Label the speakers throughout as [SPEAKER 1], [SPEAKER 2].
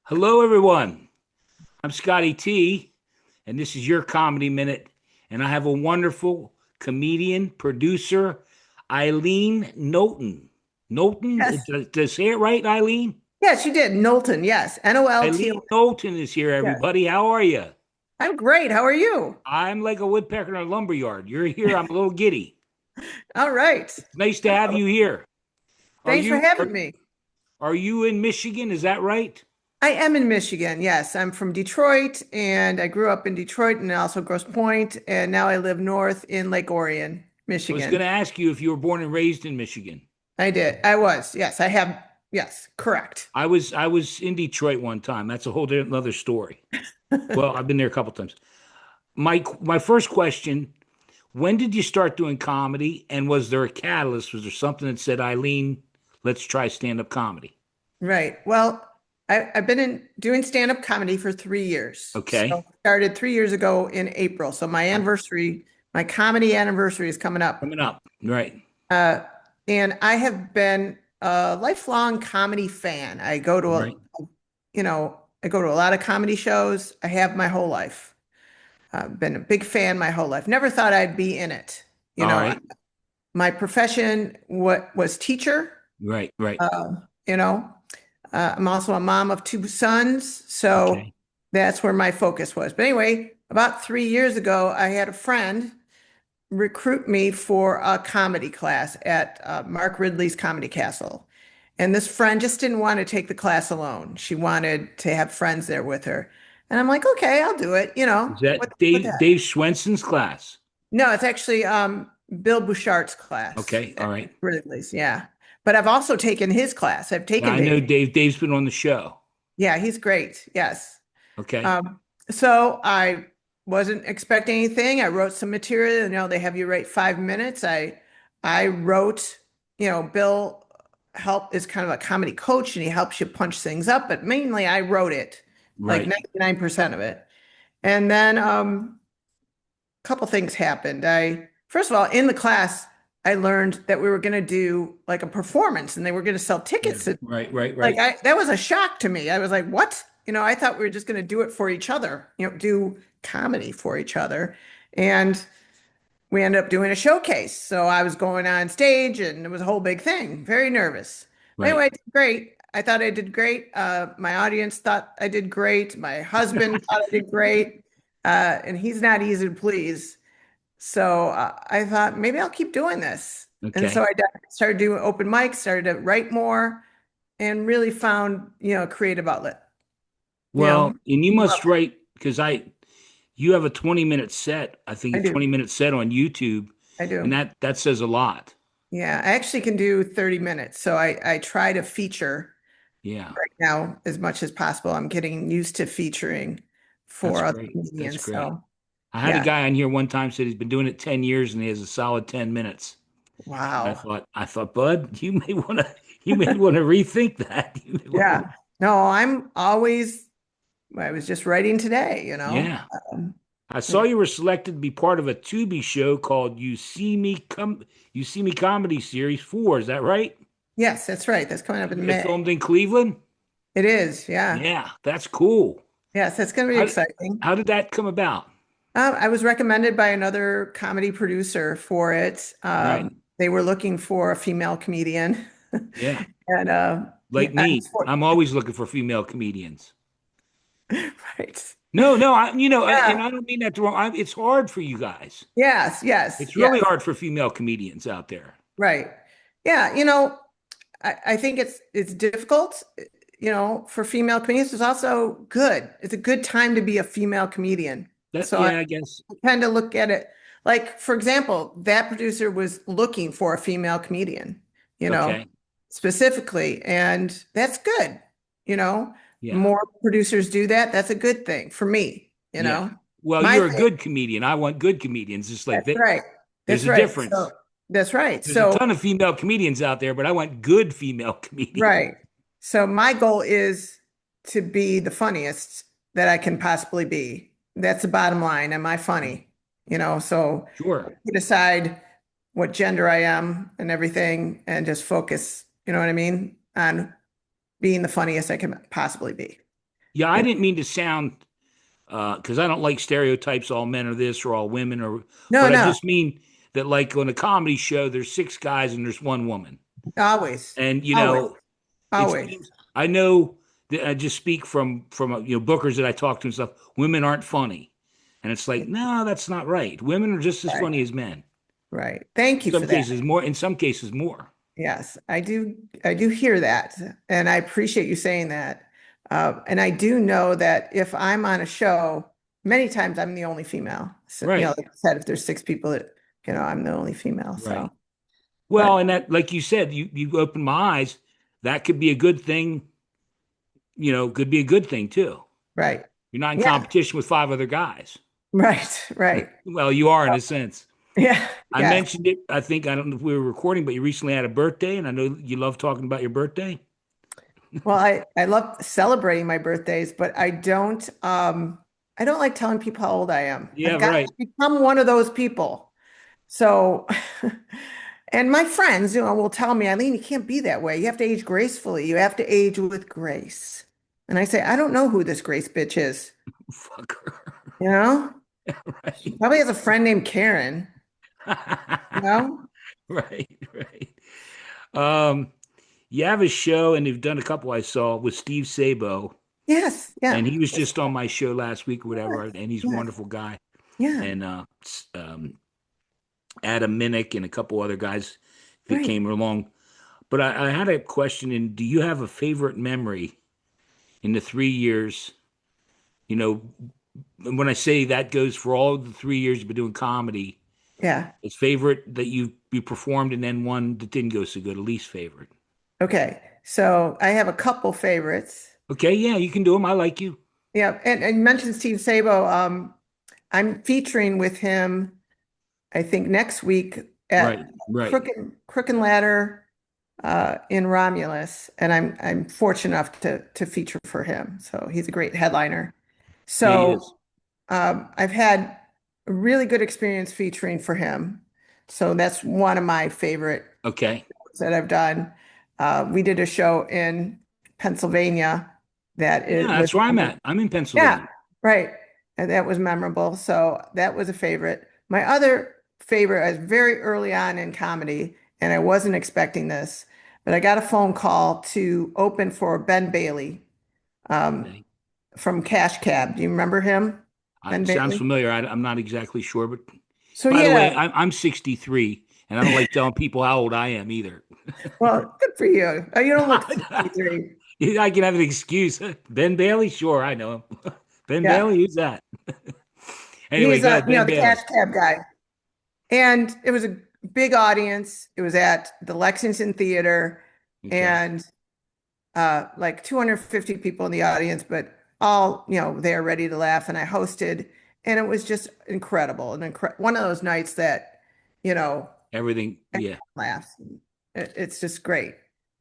[SPEAKER 1] Hello, everyone. I'm Scotty T, and this is your Comedy Minute. And I have a wonderful comedian, producer, Eileen Nolton. Nolton,
[SPEAKER 2] Yes.
[SPEAKER 1] did I say it right, Eileen?
[SPEAKER 2] Yes, you did. Knowlton. Yes. Nolton.
[SPEAKER 1] Eileen Nolton is here,
[SPEAKER 2] Yes.
[SPEAKER 1] everybody. How are you?
[SPEAKER 2] I'm great. How are you?
[SPEAKER 1] I'm like a woodpecker in a lumber yard. You're here. I'm a little giddy.
[SPEAKER 2] All right.
[SPEAKER 1] Nice to have you here. Are
[SPEAKER 2] Thanks for
[SPEAKER 1] you are,
[SPEAKER 2] having me.
[SPEAKER 1] are you in Michigan? Is that right?
[SPEAKER 2] I am in Michigan. Yes. I'm from Detroit and I grew up in Detroit and also Grosse Pointe. And now I live north in Lake Orion,
[SPEAKER 1] I was going
[SPEAKER 2] Michigan.
[SPEAKER 1] to ask you if you were born and raised in Michigan.
[SPEAKER 2] I did. I was. Yes. I have. Yes. Correct.
[SPEAKER 1] I was in Detroit one time. That's a whole other story. Well, I've been there a couple times. My first question, when did you start doing comedy and was there a catalyst? Was there something that said, Eileen, let's try stand-up comedy?
[SPEAKER 2] Right. Well, I've been doing stand-up comedy for 3 years. So
[SPEAKER 1] Okay.
[SPEAKER 2] I started 3 years ago in April. So my anniversary, my comedy anniversary is coming up.
[SPEAKER 1] Coming up. Right.
[SPEAKER 2] Uh, and I have been a lifelong comedy fan.
[SPEAKER 1] Right.
[SPEAKER 2] I go to a lot of comedy shows. I have my whole life. I've been a big fan my whole life. Never thought I'd be in it. You
[SPEAKER 1] All
[SPEAKER 2] know,
[SPEAKER 1] right.
[SPEAKER 2] my profession what was teacher.
[SPEAKER 1] Right. Right.
[SPEAKER 2] Uh, you know, I'm also a mom of two sons, so
[SPEAKER 1] Okay.
[SPEAKER 2] that's where my focus was. But anyway, about 3 years ago, I had a friend recruit me for a comedy class at Mark Ridley's Comedy Castle. And this friend just didn't want to take the class alone. She wanted to have friends there with her. And I'm like, okay, I'll do it.
[SPEAKER 1] Is that
[SPEAKER 2] What
[SPEAKER 1] Dave
[SPEAKER 2] that?
[SPEAKER 1] Swenson's class?
[SPEAKER 2] No, it's actually Bill Bouchart's class
[SPEAKER 1] Okay. All
[SPEAKER 2] at
[SPEAKER 1] right.
[SPEAKER 2] Ridley's. Yeah. But I've also taken his class. I've
[SPEAKER 1] Yeah,
[SPEAKER 2] taken
[SPEAKER 1] I know
[SPEAKER 2] Dave.
[SPEAKER 1] Dave's been on the show.
[SPEAKER 2] Yeah, he's great. Yes.
[SPEAKER 1] Okay.
[SPEAKER 2] So I wasn't expecting anything. I wrote some material. They have you write 5 minutes. I wrote, Bill help is kind of a comedy coach and he helps you punch things up, but mainly I wrote it, like
[SPEAKER 1] Right.
[SPEAKER 2] 99% of it. And then a couple things happened. I first of all, in the class, I learned that we were going to do like a performance and they were going to sell
[SPEAKER 1] Yeah.
[SPEAKER 2] tickets.
[SPEAKER 1] Right. Right.
[SPEAKER 2] Like
[SPEAKER 1] Right.
[SPEAKER 2] that was a shock to me. I was like, what? I thought we were just going to do it for each other, do comedy for each other. And we ended up doing a showcase. So I was going on stage and it was a whole big thing. Very nervous. But
[SPEAKER 1] Right.
[SPEAKER 2] anyway, I did great. I thought I did great. My audience thought I did great. My husband thought I did great. And he's not easy to please. So I thought maybe I'll keep doing this. And so
[SPEAKER 1] Okay.
[SPEAKER 2] started doing open mics, started to write more and really found, a creative outlet. You
[SPEAKER 1] Well,
[SPEAKER 2] know,
[SPEAKER 1] and you
[SPEAKER 2] Love
[SPEAKER 1] must write because you have a 20-minute set. I think
[SPEAKER 2] it.
[SPEAKER 1] a
[SPEAKER 2] I do.
[SPEAKER 1] 20-minute set on YouTube,
[SPEAKER 2] I
[SPEAKER 1] and
[SPEAKER 2] do.
[SPEAKER 1] that says a lot.
[SPEAKER 2] Yeah, I actually can do 30 minutes. So I try to feature
[SPEAKER 1] Yeah,
[SPEAKER 2] right now as much as possible. I'm getting used to featuring
[SPEAKER 1] that's
[SPEAKER 2] for other
[SPEAKER 1] great. That's
[SPEAKER 2] comedians.
[SPEAKER 1] great.
[SPEAKER 2] So
[SPEAKER 1] I had a
[SPEAKER 2] yeah.
[SPEAKER 1] guy on here one time said he's been doing it 10 years and he has a solid 10 minutes. And I
[SPEAKER 2] Wow.
[SPEAKER 1] thought, I thought, Bud, you may want to rethink that. You may want to,
[SPEAKER 2] Yeah. No, I was just writing today.
[SPEAKER 1] yeah.
[SPEAKER 2] Um,
[SPEAKER 1] I saw you were selected to be part of a Tubi show called You See Me Comedy Series 4. Is that right?
[SPEAKER 2] yes, that's right. That's coming up in
[SPEAKER 1] It
[SPEAKER 2] May.
[SPEAKER 1] filmed in Cleveland?
[SPEAKER 2] It is. Yeah.
[SPEAKER 1] Yeah, that's cool.
[SPEAKER 2] Yes, that's going to be
[SPEAKER 1] How did,
[SPEAKER 2] exciting.
[SPEAKER 1] how did that come about?
[SPEAKER 2] I was recommended by another comedy producer for it.
[SPEAKER 1] Right.
[SPEAKER 2] They were looking for a female comedian,
[SPEAKER 1] Yeah.
[SPEAKER 2] and yeah,
[SPEAKER 1] Like me. I'm always looking for female comedians.
[SPEAKER 2] right.
[SPEAKER 1] No, no, and
[SPEAKER 2] Yeah.
[SPEAKER 1] I don't mean that wrong. It's hard for you guys.
[SPEAKER 2] Yes. Yes.
[SPEAKER 1] It's really
[SPEAKER 2] Yes.
[SPEAKER 1] hard for female comedians out there.
[SPEAKER 2] Right. Yeah. I think it's difficult. For female comedians. It's also good. It's a good time to be a female comedian. So I
[SPEAKER 1] Yeah, I guess.
[SPEAKER 2] tend to look at it like, for example, that producer was looking for a female comedian, you know,
[SPEAKER 1] Okay.
[SPEAKER 2] specifically, and that's good. You know,
[SPEAKER 1] Yeah.
[SPEAKER 2] More producers do that. That's a good thing for me,
[SPEAKER 1] Yeah. Well,
[SPEAKER 2] my
[SPEAKER 1] you're a
[SPEAKER 2] thing.
[SPEAKER 1] good comedian. I want good comedians. It's like
[SPEAKER 2] That's right.
[SPEAKER 1] there's
[SPEAKER 2] That's
[SPEAKER 1] a
[SPEAKER 2] right.
[SPEAKER 1] difference.
[SPEAKER 2] So that's right.
[SPEAKER 1] There's a
[SPEAKER 2] So
[SPEAKER 1] ton of female comedians out there, but I want good female comedians.
[SPEAKER 2] right. So my goal is to be the funniest that I can possibly be. That's the bottom line. Am I funny? So
[SPEAKER 1] Sure.
[SPEAKER 2] you decide what gender I am and everything and just focus, you know what I mean, on being the funniest I can possibly be.
[SPEAKER 1] Yeah, I
[SPEAKER 2] You know?
[SPEAKER 1] didn't mean to sound because I don't like stereotypes. All men are this or all women or,
[SPEAKER 2] No,
[SPEAKER 1] but I
[SPEAKER 2] no,
[SPEAKER 1] just mean that like on a comedy show, there's six guys and there's one woman,
[SPEAKER 2] always,
[SPEAKER 1] and
[SPEAKER 2] always,
[SPEAKER 1] it
[SPEAKER 2] always.
[SPEAKER 1] seems I know that I just speak from bookers that I talk to and stuff. Women aren't funny, and it's like no, that's not right. Women are just as
[SPEAKER 2] Right,
[SPEAKER 1] funny as men.
[SPEAKER 2] right. Thank you for
[SPEAKER 1] Some
[SPEAKER 2] that.
[SPEAKER 1] cases more. In some cases more.
[SPEAKER 2] Yes, I do. I do hear that, and I appreciate you saying that. And I do know that if I'm on a show, many times I'm the only female. So,
[SPEAKER 1] Right.
[SPEAKER 2] like I said, if there's six people that, I'm the only female.
[SPEAKER 1] Right.
[SPEAKER 2] So,
[SPEAKER 1] Well,
[SPEAKER 2] but
[SPEAKER 1] and that, like you said, you open my eyes. That could be a good thing. Could be a good thing too.
[SPEAKER 2] right.
[SPEAKER 1] You're not in
[SPEAKER 2] Yeah,
[SPEAKER 1] competition with five other guys.
[SPEAKER 2] right, right.
[SPEAKER 1] Well, you are in a sense.
[SPEAKER 2] Yeah,
[SPEAKER 1] I
[SPEAKER 2] yes.
[SPEAKER 1] mentioned it. I don't know if we were recording, but you recently had a birthday, and I know you love talking about your birthday.
[SPEAKER 2] Well, I love celebrating my birthdays, but I don't like telling people how old I am.
[SPEAKER 1] Yeah,
[SPEAKER 2] I've got
[SPEAKER 1] right.
[SPEAKER 2] to become one of those people. So, and my friends, will tell me, Eileen, you can't be that way. You have to age gracefully. You have to age with grace. And I say, I don't know who this Grace bitch is.
[SPEAKER 1] Fucker.
[SPEAKER 2] You know, she
[SPEAKER 1] Right.
[SPEAKER 2] probably has a friend named Karen. You know?
[SPEAKER 1] Right, right. Um, you have a show, and you've done a couple I saw with Steve Sabo,
[SPEAKER 2] Yes,
[SPEAKER 1] and
[SPEAKER 2] yeah.
[SPEAKER 1] he was just on my show last week or whatever,
[SPEAKER 2] Yes,
[SPEAKER 1] and he's a
[SPEAKER 2] yes,
[SPEAKER 1] wonderful guy.
[SPEAKER 2] yeah.
[SPEAKER 1] And Adam Minnick and a couple other guys that
[SPEAKER 2] Right.
[SPEAKER 1] came along. But I had a question, and do you have a favorite memory in the 3 years? You know, when I say that goes for all the 3 years you've been doing comedy,
[SPEAKER 2] Yeah.
[SPEAKER 1] it's favorite that you performed and then one that didn't go so good, a least favorite.
[SPEAKER 2] Okay. So I have a couple favorites.
[SPEAKER 1] Okay, yeah, you can do them. I like you.
[SPEAKER 2] Yeah, and you mentioned Steve Sabo. I'm featuring with him, I think next week
[SPEAKER 1] Right,
[SPEAKER 2] at
[SPEAKER 1] right.
[SPEAKER 2] Crooked Ladder in Romulus, and I'm fortunate enough to feature for him. So he's a great headliner.
[SPEAKER 1] Yeah, he
[SPEAKER 2] So
[SPEAKER 1] is.
[SPEAKER 2] I've had a really good experience featuring for him. So that's one of my favorite
[SPEAKER 1] Okay.
[SPEAKER 2] that I've done. We did a show in Pennsylvania that
[SPEAKER 1] Yeah,
[SPEAKER 2] it was,
[SPEAKER 1] that's where I'm at. I'm in
[SPEAKER 2] yeah,
[SPEAKER 1] Pennsylvania.
[SPEAKER 2] right. And that was memorable. So that was a favorite. My other favorite was very early on in comedy, and I wasn't expecting this, but I got a phone call to open for Ben Bailey um,
[SPEAKER 1] Okay.
[SPEAKER 2] from Cash Cab. Do you remember him? Ben
[SPEAKER 1] It sounds
[SPEAKER 2] Bailey?
[SPEAKER 1] familiar. I'm not exactly sure, but
[SPEAKER 2] So
[SPEAKER 1] by
[SPEAKER 2] he
[SPEAKER 1] the
[SPEAKER 2] had
[SPEAKER 1] way,
[SPEAKER 2] a,
[SPEAKER 1] I'm 63, and I don't like telling people how old I am either.
[SPEAKER 2] well, good for you. You don't look 63.
[SPEAKER 1] I can have an excuse. Ben Bailey, sure, I know him. Ben
[SPEAKER 2] Yeah.
[SPEAKER 1] Bailey, who's that? Anyway,
[SPEAKER 2] He's
[SPEAKER 1] go ahead, Ben
[SPEAKER 2] the Cash
[SPEAKER 1] Bailey.
[SPEAKER 2] Cab guy. And it was a big audience. It was at the Lexington Theater
[SPEAKER 1] Okay,
[SPEAKER 2] and like 250 people in the audience, but all, they are ready to laugh. And I hosted, and it was just incredible. And one of those nights that, you know,
[SPEAKER 1] everything. Yeah,
[SPEAKER 2] laughs. It's just great.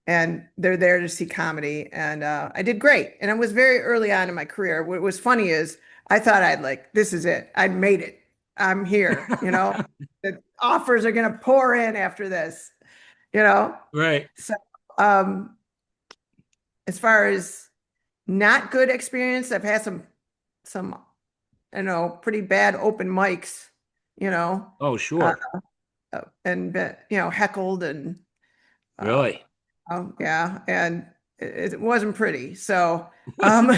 [SPEAKER 2] And they're there to see comedy. And I did great. And it was very early on in my career. What was funny is I thought this is it. I'd made it. I'm here. The offers are going to pour in after this, you know?
[SPEAKER 1] right.
[SPEAKER 2] So, um, as far as not good experience, I've had some, pretty bad open mics, you know,
[SPEAKER 1] Oh,
[SPEAKER 2] uh,
[SPEAKER 1] sure.
[SPEAKER 2] and been, heckled and, uh,
[SPEAKER 1] Really?
[SPEAKER 2] oh, yeah, and it wasn't pretty. So, um,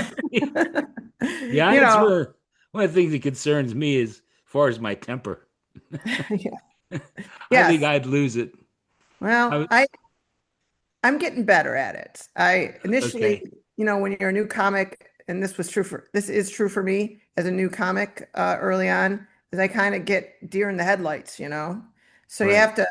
[SPEAKER 1] Yeah,
[SPEAKER 2] you
[SPEAKER 1] it's
[SPEAKER 2] know,
[SPEAKER 1] one of the things that concerns me as far as my temper.
[SPEAKER 2] yeah,
[SPEAKER 1] I think
[SPEAKER 2] yes.
[SPEAKER 1] I'd lose it. I
[SPEAKER 2] Well,
[SPEAKER 1] would,
[SPEAKER 2] I'm getting better at it. I initially,
[SPEAKER 1] okay,
[SPEAKER 2] when you're a new comic, and this is true for me as a new comic, early on, is I kind of get deer in the headlights. So you
[SPEAKER 1] right,
[SPEAKER 2] have to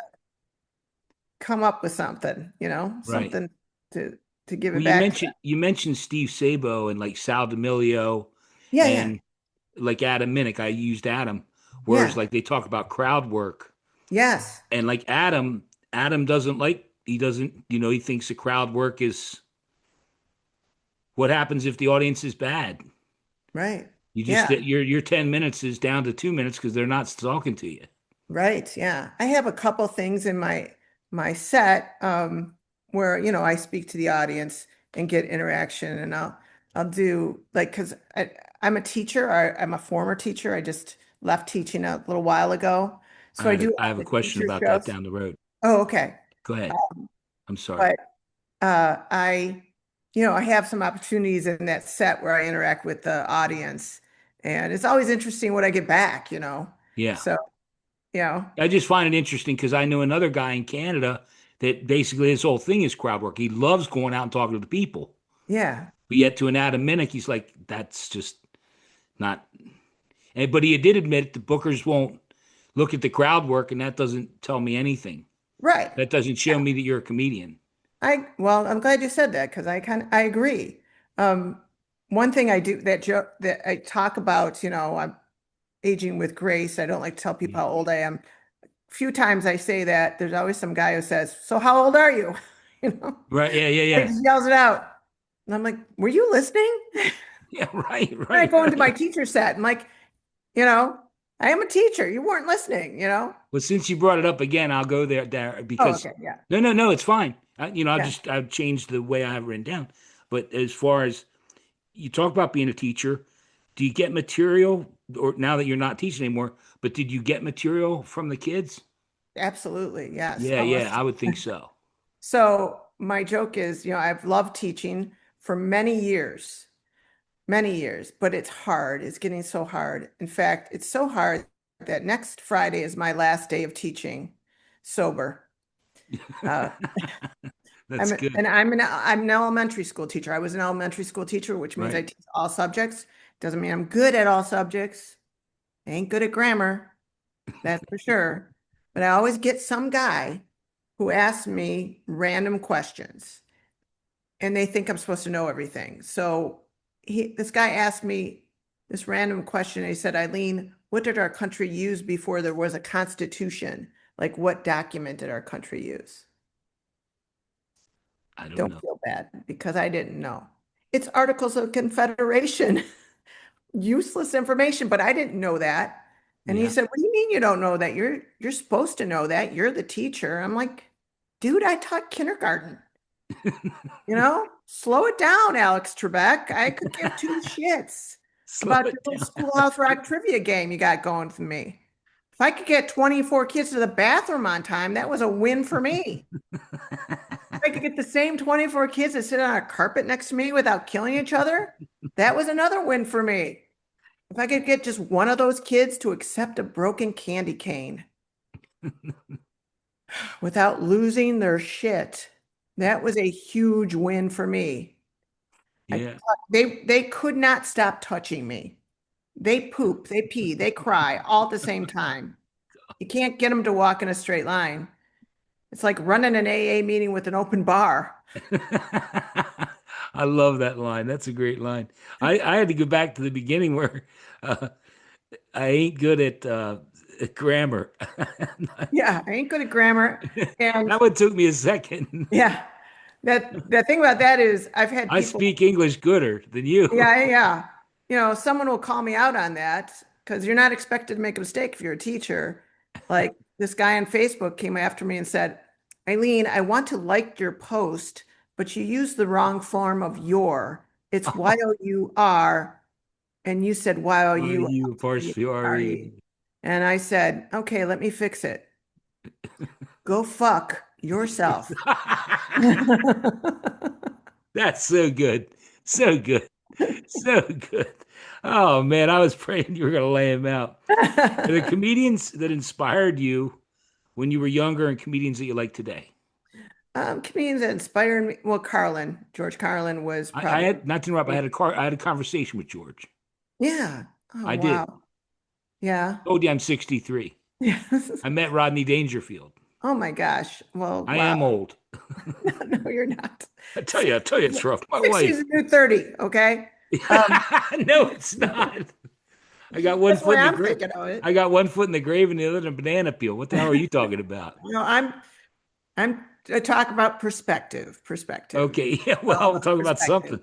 [SPEAKER 2] come up with something,
[SPEAKER 1] right.
[SPEAKER 2] something to give
[SPEAKER 1] Well,
[SPEAKER 2] it back to them.
[SPEAKER 1] you mentioned Steve Sabo and like Sal D'Amelio
[SPEAKER 2] Yeah, yeah,
[SPEAKER 1] and like Adam Minnick. I used Adam, whereas
[SPEAKER 2] yeah.
[SPEAKER 1] like they talk about crowd work
[SPEAKER 2] Yes,
[SPEAKER 1] and like Adam doesn't like he doesn't he thinks the crowd work is what happens if the audience is bad.
[SPEAKER 2] right.
[SPEAKER 1] You just
[SPEAKER 2] Yeah,
[SPEAKER 1] your 10 minutes is down to 2 minutes because they're not talking to you.
[SPEAKER 2] right. Yeah. I have a couple things in my set where, I speak to the audience and get interaction, and I'll do like, because I'm a teacher. I'm a former teacher. I just left teaching a little while ago. So I do
[SPEAKER 1] I have a
[SPEAKER 2] the
[SPEAKER 1] question
[SPEAKER 2] teacher
[SPEAKER 1] about that
[SPEAKER 2] shows.
[SPEAKER 1] down the road.
[SPEAKER 2] Oh, okay.
[SPEAKER 1] Go ahead.
[SPEAKER 2] Um,
[SPEAKER 1] I'm sorry.
[SPEAKER 2] but I, I have some opportunities in that set where I interact with the audience, and it's always interesting what I get back.
[SPEAKER 1] Yeah.
[SPEAKER 2] So, you know,
[SPEAKER 1] I just find it interesting because I know another guy in Canada that basically his whole thing is crowd work. He loves going out and talking to the people.
[SPEAKER 2] yeah,
[SPEAKER 1] But yet to an Adam Minnick, he's like, that's just not. But he did admit the bookers won't look at the crowd work, and that doesn't tell me anything.
[SPEAKER 2] right.
[SPEAKER 1] That doesn't show me that you're a comedian.
[SPEAKER 2] Well, I'm glad you said that because I agree. Um, One thing I do that I talk about, I'm aging with grace. I don't like to tell people
[SPEAKER 1] Yeah.
[SPEAKER 2] how old I am. Few times I say that, there's always some guy who says, "So how old are you?" You know,
[SPEAKER 1] Right. Yeah. Yeah.
[SPEAKER 2] he
[SPEAKER 1] Yeah.
[SPEAKER 2] just yells it out. And I'm like, "Were you listening?"
[SPEAKER 1] Yeah. Right.
[SPEAKER 2] When I
[SPEAKER 1] Right.
[SPEAKER 2] go into my
[SPEAKER 1] Right.
[SPEAKER 2] teacher set, I'm like, you know, I am a teacher. You weren't listening.
[SPEAKER 1] Well, since you brought it up again, I'll go there
[SPEAKER 2] Oh,
[SPEAKER 1] because
[SPEAKER 2] okay. Yeah.
[SPEAKER 1] no, it's fine.
[SPEAKER 2] Yeah.
[SPEAKER 1] I've changed the way I have it written down. But as far as you talk about being a teacher, do you get material, or now that you're not teaching anymore, but did you get material from the kids?
[SPEAKER 2] Absolutely. Yes.
[SPEAKER 1] Yeah,
[SPEAKER 2] Oh,
[SPEAKER 1] yeah, I would think so.
[SPEAKER 2] so my joke is, I've loved teaching for many years, but it's hard. It's getting so hard. In fact, it's so hard that next Friday is my last day of teaching sober. Uh,
[SPEAKER 1] That's good,
[SPEAKER 2] I'm an elementary school teacher. I was an elementary school teacher, which means I
[SPEAKER 1] right?
[SPEAKER 2] teach all subjects. Doesn't mean I'm good at all subjects. I ain't good at grammar, that's for sure. But I always get some guy who asks me random questions, and they think I'm supposed to know everything. So this guy asked me this random question. He said, Eileen, what did our country use before there was a constitution? Like, what document did our country use?
[SPEAKER 1] I don't
[SPEAKER 2] Don't
[SPEAKER 1] know.
[SPEAKER 2] feel bad because I didn't know. It's Articles of Confederation. Useless information, but I didn't know that. And he
[SPEAKER 1] Yeah.
[SPEAKER 2] said, "What do you mean you don't know that? You're supposed to know that. You're the teacher." I'm like, "Dude, I taught kindergarten. Slow it down, Alex Trebek. I could give two shits
[SPEAKER 1] Slow
[SPEAKER 2] about
[SPEAKER 1] it
[SPEAKER 2] your little
[SPEAKER 1] down.
[SPEAKER 2] Schoolhouse Rock trivia game you got going for me. If I could get 24 kids to the bathroom on time, that was a win for me. If I could get the same 24 kids to sit on a carpet next to me without killing each other, that was another win for me. If I could get just one of those kids to accept a broken candy cane without losing their shit, that was a huge win for me. I,
[SPEAKER 1] Yeah.
[SPEAKER 2] they could not stop touching me. They poop, they pee, they cry all at the same time. You can't get them to walk in a straight line. It's like running an AA meeting with an open bar.
[SPEAKER 1] I love that line. That's a great line. I had to go back to the beginning where uh, I ain't good at grammar.
[SPEAKER 2] Yeah, I ain't good at grammar. And
[SPEAKER 1] That one took me a second.
[SPEAKER 2] yeah, the thing about that is I've had
[SPEAKER 1] I
[SPEAKER 2] people.
[SPEAKER 1] speak English gooder than you.
[SPEAKER 2] Yeah, yeah. Someone will call me out on that because you're not expected to make a mistake if you're a teacher. Like this guy on Facebook came after me and said, Eileen, I want to like your post, but you used the wrong form of your. It's Y-O-U-R, and you said
[SPEAKER 1] Are you partially
[SPEAKER 2] Y-O-U-R-E.
[SPEAKER 1] RE?
[SPEAKER 2] And I said, okay, let me fix it. Go fuck yourself.
[SPEAKER 1] That's so good. So good. So good. Oh man, I was praying you were gonna lay him out. Are the comedians that inspired you when you were younger and comedians that you like today?
[SPEAKER 2] Comedians that inspired me. Well, George Carlin was
[SPEAKER 1] I
[SPEAKER 2] probably,
[SPEAKER 1] had not to interrupt. I had a conversation with George.
[SPEAKER 2] yeah. Oh,
[SPEAKER 1] I did.
[SPEAKER 2] wow. Yeah.
[SPEAKER 1] Told you I'm 63.
[SPEAKER 2] Yes.
[SPEAKER 1] I met Rodney Dangerfield.
[SPEAKER 2] Oh my gosh. Well,
[SPEAKER 1] I
[SPEAKER 2] wow.
[SPEAKER 1] am old.
[SPEAKER 2] No, you're not.
[SPEAKER 1] I tell you, it's rough. My
[SPEAKER 2] 60 is
[SPEAKER 1] wife.
[SPEAKER 2] a new 30, okay? Um,
[SPEAKER 1] No, it's not. I got one
[SPEAKER 2] that's the
[SPEAKER 1] foot
[SPEAKER 2] way
[SPEAKER 1] in the
[SPEAKER 2] I'm
[SPEAKER 1] grave.
[SPEAKER 2] thinking of it.
[SPEAKER 1] I got one foot in the grave and the other in a banana peel. What the hell are you talking about?
[SPEAKER 2] No, I'm I talk about perspective.
[SPEAKER 1] Okay, yeah,
[SPEAKER 2] All
[SPEAKER 1] well, we'll
[SPEAKER 2] about
[SPEAKER 1] talk about
[SPEAKER 2] perspective.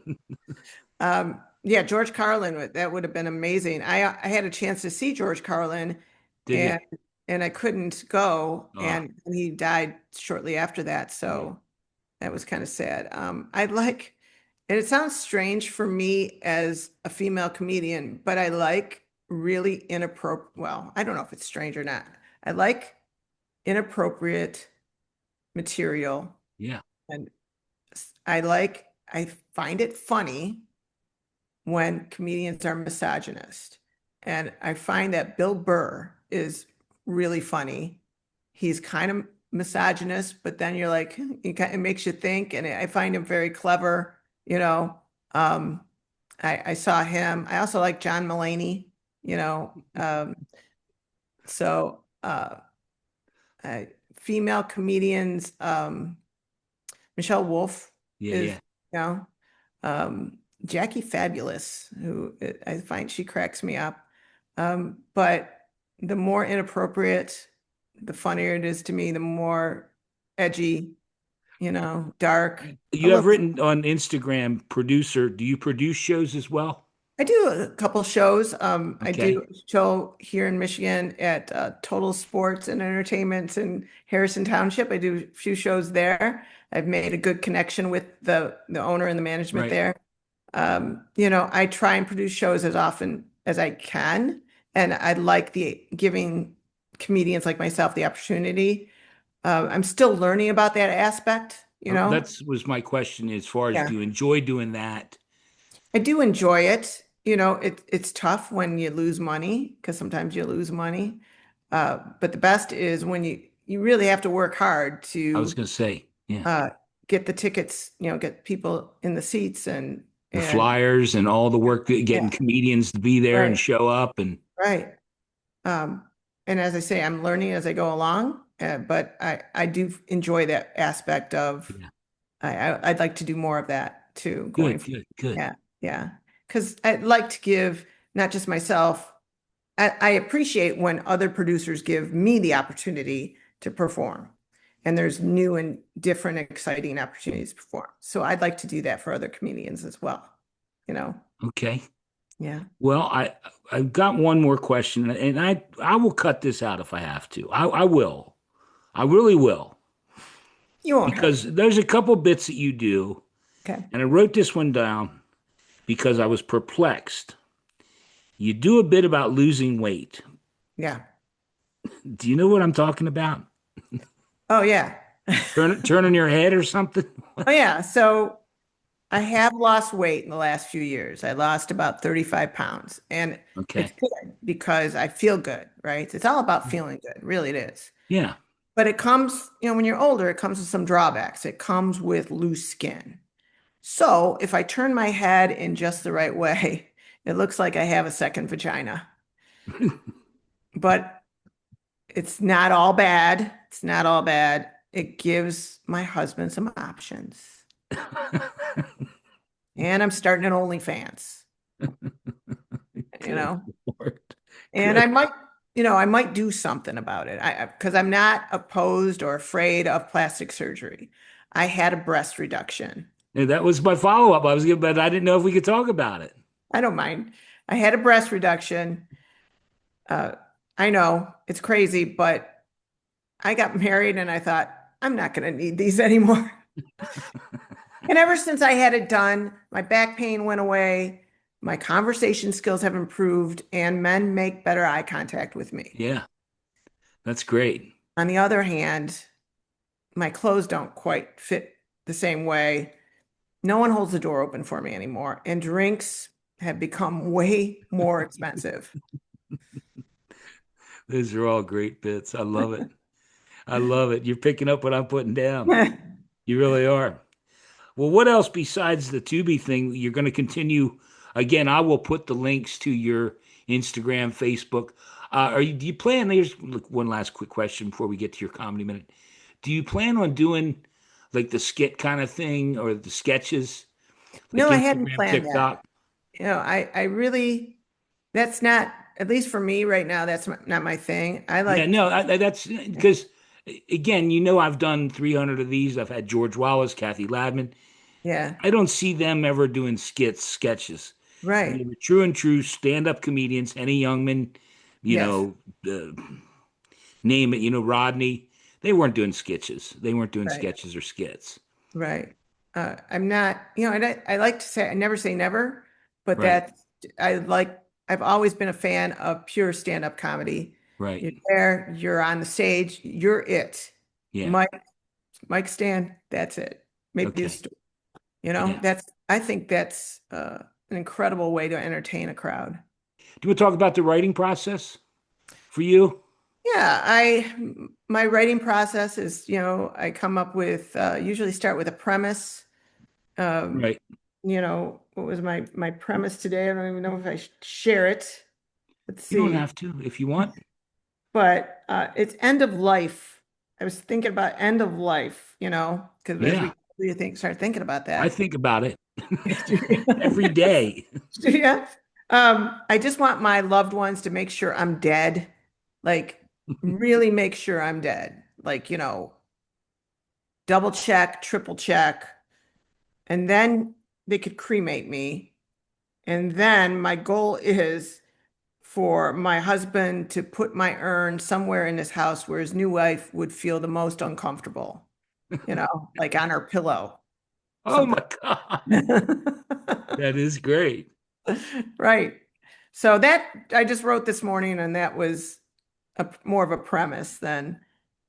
[SPEAKER 1] something.
[SPEAKER 2] Yeah, George Carlin, that would have been amazing. I had a chance to see George Carlin
[SPEAKER 1] Did you?
[SPEAKER 2] and I couldn't go
[SPEAKER 1] Oh,
[SPEAKER 2] and he died shortly after that.
[SPEAKER 1] yeah.
[SPEAKER 2] So that was kind of sad. I like and it sounds strange for me as a female comedian, but I like really inappropriate, well, I don't know if it's strange or not. I like inappropriate material,
[SPEAKER 1] Yeah.
[SPEAKER 2] and I find it funny when comedians are misogynist. And I find that Bill Burr is really funny. He's kind of misogynist, but then you're like, it makes you think. And I find him very clever. You know, um, I saw him. I also like John Mulaney, you know. So uh, female comedians, Michelle Wolf
[SPEAKER 1] Yeah.
[SPEAKER 2] is,
[SPEAKER 1] Yeah.
[SPEAKER 2] you know, Jackie Fabulous, who I find she cracks me up. But the more inappropriate, the funnier it is to me, the more edgy, dark. A
[SPEAKER 1] You have
[SPEAKER 2] little,
[SPEAKER 1] written on Instagram, producer. Do you produce shows as well?
[SPEAKER 2] I do a couple shows. I do
[SPEAKER 1] Okay.
[SPEAKER 2] a show here in Michigan at Total Sports and Entertainments in Harrison Township. I do a few shows there. I've made a good connection with the owner and the management
[SPEAKER 1] Right.
[SPEAKER 2] there. I try and produce shows as often as I can, and I like the giving comedians like myself the opportunity. I'm still learning about that aspect, you know.
[SPEAKER 1] That's was my question as far as
[SPEAKER 2] Yeah,
[SPEAKER 1] do you enjoy doing that?
[SPEAKER 2] I do enjoy it. It's tough when you lose money because sometimes you lose money. But the best is when you really have to work hard
[SPEAKER 1] I was
[SPEAKER 2] to
[SPEAKER 1] going to say, yeah,
[SPEAKER 2] uh, get the tickets, get people in the seats
[SPEAKER 1] the
[SPEAKER 2] and
[SPEAKER 1] flyers and all the work that getting
[SPEAKER 2] yeah,
[SPEAKER 1] comedians to be there and
[SPEAKER 2] right,
[SPEAKER 1] show up and
[SPEAKER 2] right. Um, and as I say, I'm learning as I go along, but I do enjoy that aspect of
[SPEAKER 1] yeah,
[SPEAKER 2] I'd like to do more of that too, going
[SPEAKER 1] good,
[SPEAKER 2] forward.
[SPEAKER 1] good, good.
[SPEAKER 2] Yeah, yeah. Because I'd like to give not just myself, I appreciate when other producers give me the opportunity to perform. And there's new and different exciting opportunities to perform. So I'd like to do that for other comedians as well. You know,
[SPEAKER 1] Okay.
[SPEAKER 2] yeah.
[SPEAKER 1] Well, I've got one more question, and I will cut this out if I have to. I will. I really will.
[SPEAKER 2] You won't have
[SPEAKER 1] Because
[SPEAKER 2] to.
[SPEAKER 1] there's a couple bits that you do,
[SPEAKER 2] Okay.
[SPEAKER 1] and I wrote this one down because I was perplexed. You do a bit about losing weight.
[SPEAKER 2] Yeah.
[SPEAKER 1] Do you know what I'm talking about?
[SPEAKER 2] Oh, yeah.
[SPEAKER 1] Turning your head or something?
[SPEAKER 2] Oh, yeah. So I have lost weight in the last few years. I lost about 35 pounds, and it's
[SPEAKER 1] Okay.
[SPEAKER 2] good because I feel good, right? It's all about feeling good. Really, it is.
[SPEAKER 1] Yeah.
[SPEAKER 2] But it comes, when you're older, it comes with some drawbacks. It comes with loose skin. So if I turn my head in just the right way, it looks like I have a second vagina. But it's not all bad. It's not all bad. It gives my husband some options. And I'm starting an OnlyFans, you
[SPEAKER 1] Good
[SPEAKER 2] know,
[SPEAKER 1] Lord.
[SPEAKER 2] and
[SPEAKER 1] Good.
[SPEAKER 2] I might do something about it. Because I'm not opposed or afraid of plastic surgery. I had a breast reduction.
[SPEAKER 1] And that was my follow-up. But I didn't know if we could talk about it.
[SPEAKER 2] I don't mind. I had a breast reduction. Uh, I know it's crazy, but I got married and I thought, I'm not going to need these anymore. And ever since I had it done, my back pain went away, my conversation skills have improved, and men make better eye contact with me.
[SPEAKER 1] Yeah, that's great.
[SPEAKER 2] On the other hand, my clothes don't quite fit the same way. No one holds the door open for me anymore, and drinks have become way more expensive.
[SPEAKER 1] Those are all great bits. I love it. I love it. You're picking up what I'm putting down. You really are. Well, what else besides the Tubi thing you're going to continue? Again, I will put the links to your Instagram, Facebook. Do you plan? There's look, one last quick question before we get to your comedy minute. Do you plan on doing like the skit kind of thing or the sketches, like
[SPEAKER 2] No, I hadn't
[SPEAKER 1] Instagram,
[SPEAKER 2] planned that.
[SPEAKER 1] TikTok?
[SPEAKER 2] I really, that's not, at least for me right now, that's not my thing. I
[SPEAKER 1] Yeah,
[SPEAKER 2] like,
[SPEAKER 1] no, that's because again, I've done 300 of these. I've had George Wallace, Kathy Ladman.
[SPEAKER 2] yeah,
[SPEAKER 1] I don't see them ever doing sketches. They
[SPEAKER 2] right.
[SPEAKER 1] were true stand-up comedians. Henny Youngman, you
[SPEAKER 2] Yes,
[SPEAKER 1] know, name it, Rodney. They weren't doing sketches. They weren't doing
[SPEAKER 2] right,
[SPEAKER 1] sketches or skits.
[SPEAKER 2] right. I'm not, I like to say, I never say never, but
[SPEAKER 1] Right.
[SPEAKER 2] I've always been a fan of pure stand-up comedy.
[SPEAKER 1] Right.
[SPEAKER 2] You're there, you're on the stage, you're it.
[SPEAKER 1] Yeah.
[SPEAKER 2] Mike, Mike stand, that's it. Maybe a
[SPEAKER 1] Okay.
[SPEAKER 2] story.
[SPEAKER 1] Yeah.
[SPEAKER 2] I think that's an incredible way to entertain a crowd.
[SPEAKER 1] Do you want to talk about the writing process for you?
[SPEAKER 2] Yeah, my writing process is, I come up with usually start with a premise. Um,
[SPEAKER 1] Right.
[SPEAKER 2] what was my premise today? I don't even know if I should share it. Let's
[SPEAKER 1] You don't
[SPEAKER 2] see.
[SPEAKER 1] have to if you want.
[SPEAKER 2] But it's end of life. I was thinking about end of life, because as
[SPEAKER 1] Yeah.
[SPEAKER 2] we start thinking about
[SPEAKER 1] I
[SPEAKER 2] that.
[SPEAKER 1] think about it every day.
[SPEAKER 2] Yeah. I just want my loved ones to make sure I'm dead. Like, really make sure I'm dead. Like, double check, triple check. And then they could cremate me. And then my goal is for my husband to put my urn somewhere in his house where his new wife would feel the most uncomfortable, like on her pillow,
[SPEAKER 1] Oh
[SPEAKER 2] something.
[SPEAKER 1] my God. That is great.
[SPEAKER 2] Right. So that I just wrote this morning, and that was more of a premise than,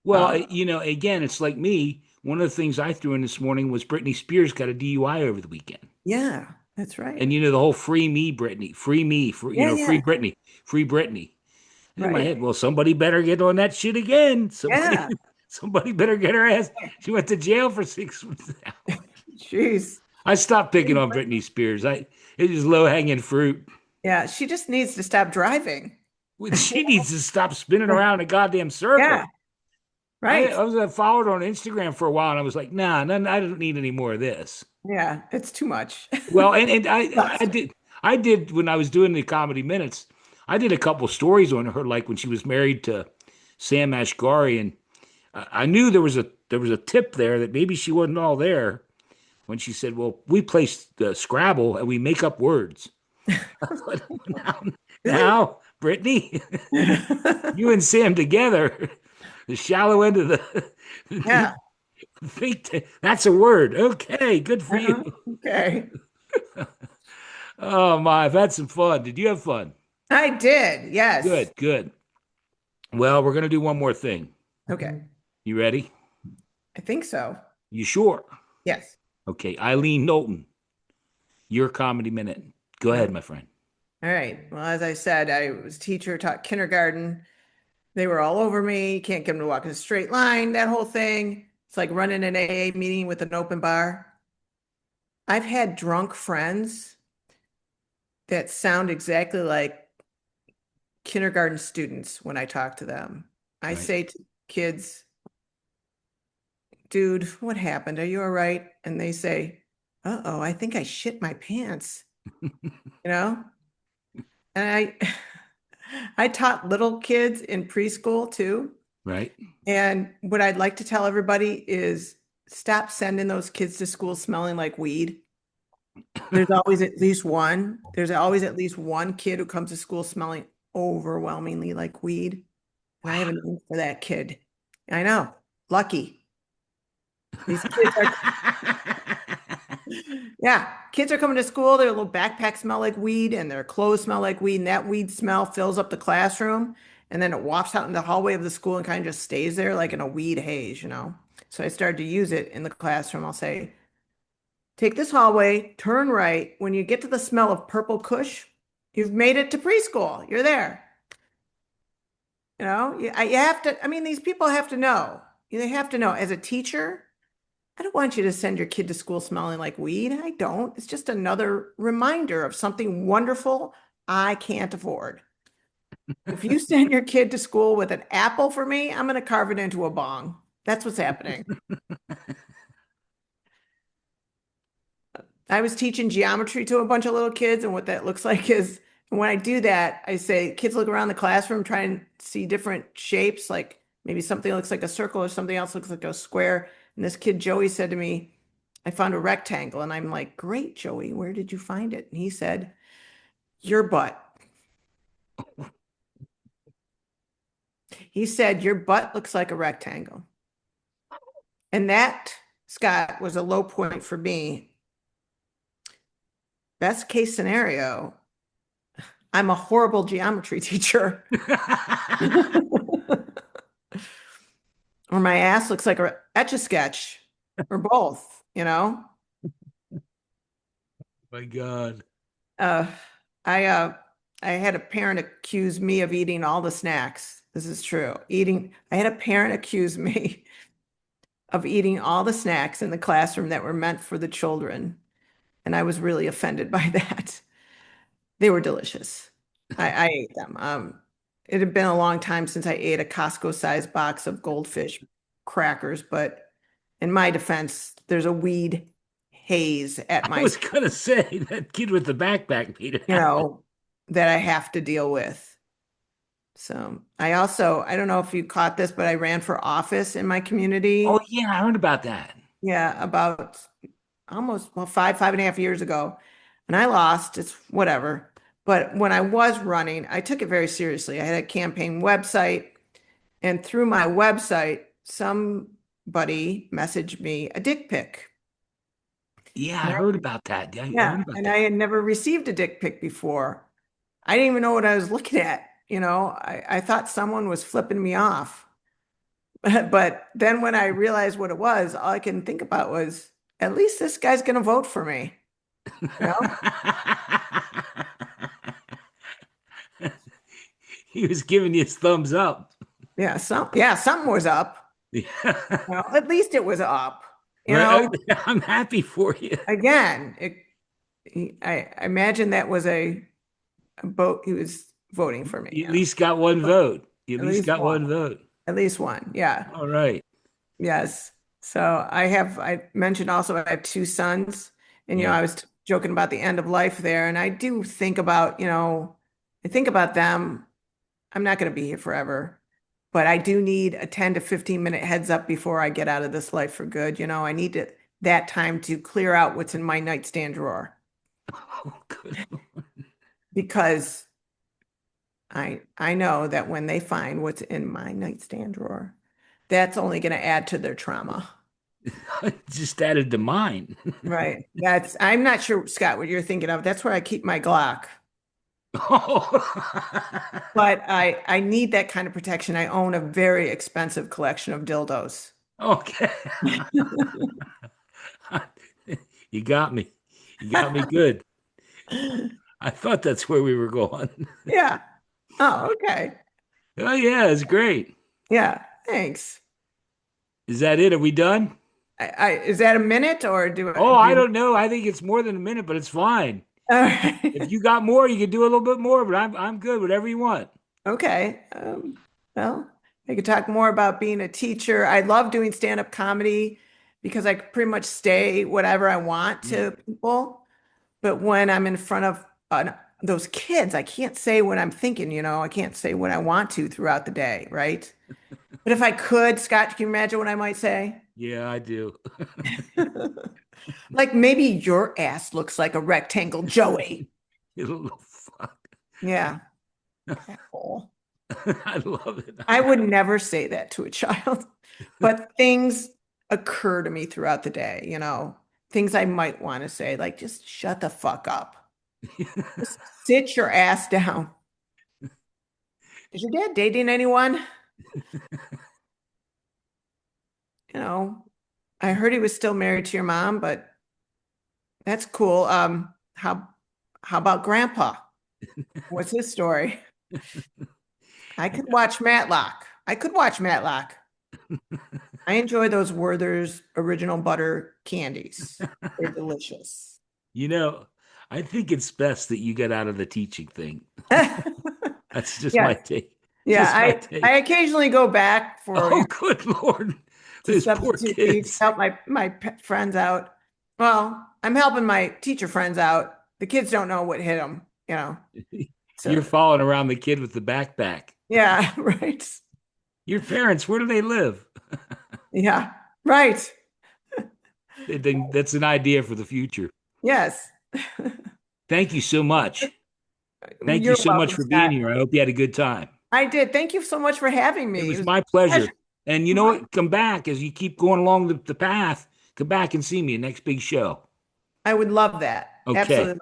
[SPEAKER 1] Well,
[SPEAKER 2] um,
[SPEAKER 1] again, it's like me. One of the things I threw in this morning was Britney Spears got a DUI over the weekend.
[SPEAKER 2] yeah, that's right.
[SPEAKER 1] And the whole free me, Britney, free me, for
[SPEAKER 2] Yeah,
[SPEAKER 1] free
[SPEAKER 2] yeah,
[SPEAKER 1] Britney, free Britney. And in my
[SPEAKER 2] right.
[SPEAKER 1] head, well, somebody better get on that shit again. Somebody,
[SPEAKER 2] Yeah.
[SPEAKER 1] somebody better get her ass. She went to jail for 6 months now.
[SPEAKER 2] Jeez.
[SPEAKER 1] I stopped picking on Britney Spears. It was low hanging fruit.
[SPEAKER 2] Yeah, she just needs to stop driving.
[SPEAKER 1] She needs to stop spinning around in a goddamn
[SPEAKER 2] Yeah,
[SPEAKER 1] circle.
[SPEAKER 2] right.
[SPEAKER 1] I followed her on Instagram for a while, and I was like, nah, I don't need any more of this.
[SPEAKER 2] Yeah, it's too much.
[SPEAKER 1] Well, and I
[SPEAKER 2] Exhausting.
[SPEAKER 1] did when I was doing the comedy minutes, I did a couple stories on her, like when she was married to Sam Ashgari, and I knew there was a tip there that maybe she wasn't all there when she said, "Well, we play Scrabble and we make up words." I thought, now, Brittany, you and Sam together, the shallow end of the
[SPEAKER 2] Yeah.
[SPEAKER 1] that's a word. Okay, good for you.
[SPEAKER 2] Uh-huh. Okay.
[SPEAKER 1] Oh my, I've had some fun. Did you have fun?
[SPEAKER 2] I did. Yes.
[SPEAKER 1] Good, good. Well, we're gonna do one more thing.
[SPEAKER 2] Okay.
[SPEAKER 1] You ready?
[SPEAKER 2] I think so.
[SPEAKER 1] You sure?
[SPEAKER 2] Yes.
[SPEAKER 1] Okay, Eileen Nolton, your comedy minute. Go ahead,
[SPEAKER 2] Okay.
[SPEAKER 1] my friend.
[SPEAKER 2] All right. Well, as I said, I was a teacher, taught kindergarten. They were all over me. Can't get them to walk in a straight line, that whole thing. It's like running an AA meeting with an open bar. I've had drunk friends that sound exactly like kindergarten students when I talk to them. I
[SPEAKER 1] Right.
[SPEAKER 2] say to kids, dude, what happened? Are you all right? And they say, uh-oh, I think I shit my pants, you know? And I taught little kids in preschool too.
[SPEAKER 1] Right.
[SPEAKER 2] And what I'd like to tell everybody is stop sending those kids to school smelling like weed. There's always at least one kid who comes to school smelling overwhelmingly like weed. And I have a name for that kid. I know, lucky. These kids are, yeah, kids are coming to school. Their little backpacks smell like weed and their clothes smell like weed. And that weed smell fills up the classroom. And then it wafts out in the hallway of the school and kind of just stays there like in a weed haze. So I started to use it in the classroom. I'll say, take this hallway, turn right. When you get to the smell of purple kush, you've made it to preschool. You're there. You have to, I mean, these people have to know. They have to know. As a teacher, I don't want you to send your kid to school smelling like weed. I don't. It's just another reminder of something wonderful I can't afford. If you send your kid to school with an apple for me, I'm going to carve it into a bong. That's what's happening. I was teaching geometry to a bunch of little kids, and what that looks like is when I do that, I say, kids look around the classroom, try and see different shapes, like maybe something looks like a circle or something else looks like a square. And this kid, Joey, said to me, I found a rectangle. And I'm like, great, Joey, where did you find it? And he said, your butt. He said, your butt looks like a rectangle. And that Scott, was a low point for me. Best case scenario, I'm a horrible geometry teacher. Or my ass looks like a etch-a-sketch, or both, you know?
[SPEAKER 1] My God.
[SPEAKER 2] Uh, I uh, I had a parent accuse me of eating all the snacks. This is true. I had a parent accuse me of eating all the snacks in the classroom that were meant for the children, and I was really offended by that. They were delicious. I ate them. It had been a long time since I ate a Costco-sized box of goldfish crackers, but in my defense, there's a weed haze at
[SPEAKER 1] I
[SPEAKER 2] my
[SPEAKER 1] was
[SPEAKER 2] school,
[SPEAKER 1] gonna say that kid with the backpack, Peter.
[SPEAKER 2] you know, that I have to deal with. So I don't know if you caught this, but I ran for office in my
[SPEAKER 1] Oh
[SPEAKER 2] community.
[SPEAKER 1] yeah, I heard about that.
[SPEAKER 2] Yeah, about almost, well, 5.5 years ago. And I lost. It's whatever. But when I was running, I took it very seriously. I had a campaign website, and through my website, somebody messaged me a dick pic.
[SPEAKER 1] Yeah, I
[SPEAKER 2] And
[SPEAKER 1] heard about that. Yeah, I heard
[SPEAKER 2] yeah,
[SPEAKER 1] about
[SPEAKER 2] and
[SPEAKER 1] that.
[SPEAKER 2] I had never received a dick pic before. I didn't even know what I was looking at. I thought someone was flipping me off. But then when I realized what it was, all I can think about was, at least this guy's going to vote for me. You know?
[SPEAKER 1] He was giving you his thumbs up.
[SPEAKER 2] Yeah, something was up.
[SPEAKER 1] Yeah.
[SPEAKER 2] Well, at least it was up. You
[SPEAKER 1] Right.
[SPEAKER 2] know,
[SPEAKER 1] I'm happy for you.
[SPEAKER 2] again, I imagine that was a vote. He was voting for me.
[SPEAKER 1] You at least got one vote. You at
[SPEAKER 2] At
[SPEAKER 1] least
[SPEAKER 2] least
[SPEAKER 1] got
[SPEAKER 2] one.
[SPEAKER 1] one vote.
[SPEAKER 2] At least one. Yeah.
[SPEAKER 1] All right.
[SPEAKER 2] Yes. So I mentioned also I have two sons, and
[SPEAKER 1] Yeah.
[SPEAKER 2] I was joking about the end of life there, and I do think about, I think about them. I'm not going to be here forever, but I do need a 10 to 15 minute heads up before I get out of this life for good. I need that time to clear out what's in my nightstand drawer
[SPEAKER 1] Oh, good.
[SPEAKER 2] because I know that when they find what's in my nightstand drawer, that's only going to add to their trauma.
[SPEAKER 1] Just added to mine.
[SPEAKER 2] Right. I'm not sure, Scott, what you're thinking of. That's where I keep my Glock.
[SPEAKER 1] Oh.
[SPEAKER 2] But I need that kind of protection. I own a very expensive collection of dildos.
[SPEAKER 1] Okay. You got me. You got me good. I thought that's where we were going.
[SPEAKER 2] Yeah. Oh, okay.
[SPEAKER 1] Oh yeah, it's great.
[SPEAKER 2] Yeah. Thanks.
[SPEAKER 1] Is that it? Are we done?
[SPEAKER 2] Is that a minute or
[SPEAKER 1] Oh, I don't know. I think it's more than a minute, but it's fine.
[SPEAKER 2] All
[SPEAKER 1] If
[SPEAKER 2] right.
[SPEAKER 1] you got more, you can do a little bit more, but I'm good. Whatever you want.
[SPEAKER 2] Okay. Well, I could talk more about being a teacher. I love doing stand-up comedy because I could pretty much say whatever I want
[SPEAKER 1] Yeah.
[SPEAKER 2] to people. But when I'm in front of those kids, I can't say what I'm thinking, I can't say what I want to throughout the day, right? But if I could, Scott, can you imagine what I might say?
[SPEAKER 1] Yeah, I do.
[SPEAKER 2] Like maybe your ass looks like a rectangle, Joey.
[SPEAKER 1] You little fuck.
[SPEAKER 2] Yeah. Asshole.
[SPEAKER 1] I love it.
[SPEAKER 2] I would never say that to a child, but things occur to me throughout the day, things I might want to say, like just shut the fuck up. Just sit your ass down. Is your dad dating anyone? You know, I heard he was still married to your mom, but that's cool. How about grandpa? What's his story? I could watch Matlock. I could watch Matlock. I enjoy those Werther's original butter candies. They're delicious.
[SPEAKER 1] You know, I think it's best that you get out of the teaching thing. That's just my
[SPEAKER 2] Yes.
[SPEAKER 1] take.
[SPEAKER 2] Yeah,
[SPEAKER 1] Just my
[SPEAKER 2] I
[SPEAKER 1] take.
[SPEAKER 2] occasionally go back for,
[SPEAKER 1] Oh, good Lord.
[SPEAKER 2] to
[SPEAKER 1] Those poor
[SPEAKER 2] substitute teach,
[SPEAKER 1] kids.
[SPEAKER 2] help my friends out. Well, I'm helping my teacher friends out. The kids don't know what hit them.
[SPEAKER 1] You're
[SPEAKER 2] So
[SPEAKER 1] following around the kid with the backpack.
[SPEAKER 2] yeah, right.
[SPEAKER 1] Your parents, where do they live?
[SPEAKER 2] Yeah, right.
[SPEAKER 1] That's an idea for the future.
[SPEAKER 2] Yes.
[SPEAKER 1] Thank you so much. Thank you
[SPEAKER 2] You're
[SPEAKER 1] so much
[SPEAKER 2] welcome,
[SPEAKER 1] for being
[SPEAKER 2] Scott.
[SPEAKER 1] here. I hope you had a good time.
[SPEAKER 2] I did. Thank you so much for having
[SPEAKER 1] It
[SPEAKER 2] me. It
[SPEAKER 1] was
[SPEAKER 2] was
[SPEAKER 1] my
[SPEAKER 2] a pleasure.
[SPEAKER 1] pleasure. And you know what? Come back as you keep going along the path. Come back and see me next big show.
[SPEAKER 2] I would love that.
[SPEAKER 1] Okay.
[SPEAKER 2] Absolutely.